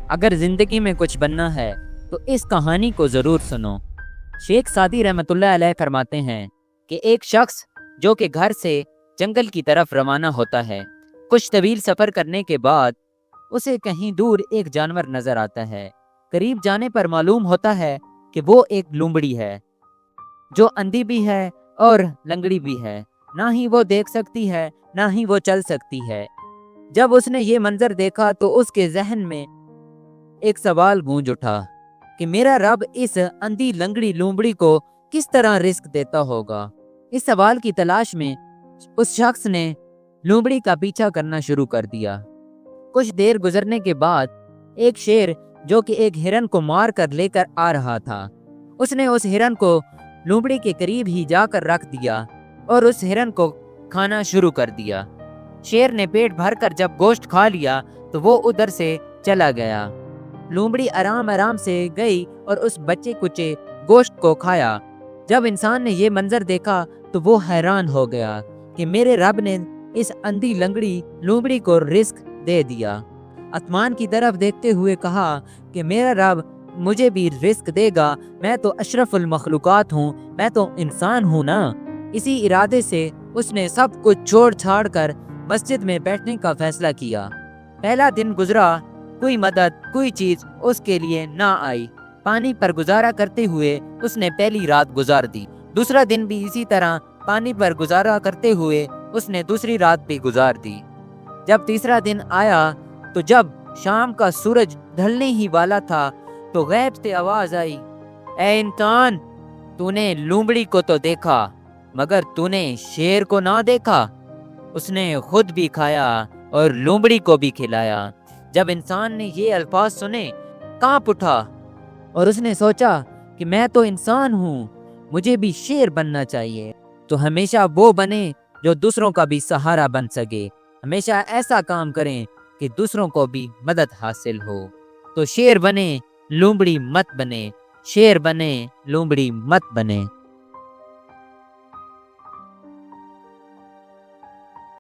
اگر زندگی میں کچھ بننا ہے تو اس کہانی کو ضرور سنو۔ شیخ سعدی رحمۃ اللہ علیہ فرماتے ہیں کہ ایک شخص جو کہ گھر سے جنگل کی طرف روانہ ہوتا ہے، کچھ طویل سفر کرنے کے بعد اسے کہیں دور ایک جانور نظر آتا ہے۔ قریب جانے پر معلوم ہوتا ہے کہ وہ ایک لومڑی ہے جو اندھی بھی ہے اور لنگڑی بھی ہے، نہ ہی وہ دیکھ سکتی ہے نہ ہی وہ چل سکتی ہے۔ جب اس نے یہ منظر دیکھا تو اس کے ذہن میں ایک سوال گونج اٹھا کہ میرا رب اس اندھی لنگڑی لومڑی کو کس طرح رزق دیتا ہوگا۔ اس سوال کی تلاش میں اس شخص نے لومڑی کا پیچھا کرنا شروع کر دیا۔ کچھ دیر گزرنے کے بعد ایک شیر جو کہ ایک ہرن کو مار کر لے کر آ رہا تھا، اس نے اس ہرن کو لومڑی کے قریب ہی جا کر رکھ دیا اور اس ہرن کو کھانا شروع کر دیا۔ شیر نے پیٹ بھر کر جب گوشت کھا لیا تو وہ ادھر سے چلا گیا۔ لومڑی آرام آرام سے گئی اور اس بچے کچے گوشت کو کھایا۔ جب انسان نے یہ منظر دیکھا تو وہ حیران ہو گیا کہ میرے رب نے اس اندھی لنگڑی لومڑی کو رزق دے دیا۔ آسمان کی طرف دیکھتے ہوئے کہا کہ میرا رب مجھے بھی رزق دے گا، میں تو اشرف المخلوقات ہوں، میں تو انسان ہوں نا۔ اسی ارادے سے اس نے سب کچھ چھوڑ چھاڑ کر مسجد میں بیٹھنے کا فیصلہ کیا۔ پہلا دن گزرا، کوئی مدد کوئی چیز اس کے لیے نہ آئی۔ پانی پر گزارا کرتے ہوئے اس نے پہلی رات گزار دی۔ دوسرا دن بھی اسی طرح پانی پر گزارا کرتے ہوئے اس نے دوسری رات بھی گزار دی۔ جب تیسرا دن آیا تو جب شام کا سورج ڈھلنے ہی والا تھا تو غیب سے آواز آئی، اے انسان، تو نے لومڑی کو تو دیکھا مگر تو نے شیر کو نہ دیکھا۔ اس نے خود بھی کھایا اور لومڑی کو بھی کھلایا۔ جب انسان نے یہ الفاظ سنے کانپ اٹھا اور اس نے سوچا کہ میں تو انسان ہوں، مجھے بھی شیر بننا چاہیے۔ تو ہمیشہ وہ بنے جو دوسروں کا بھی سہارا بن سکے، ہمیشہ ایسا کام کریں کہ دوسروں کو بھی مدد حاصل ہو۔ تو شیر بنے، لومڑی مت بنے، شیر بنے، لومڑی مت بنے۔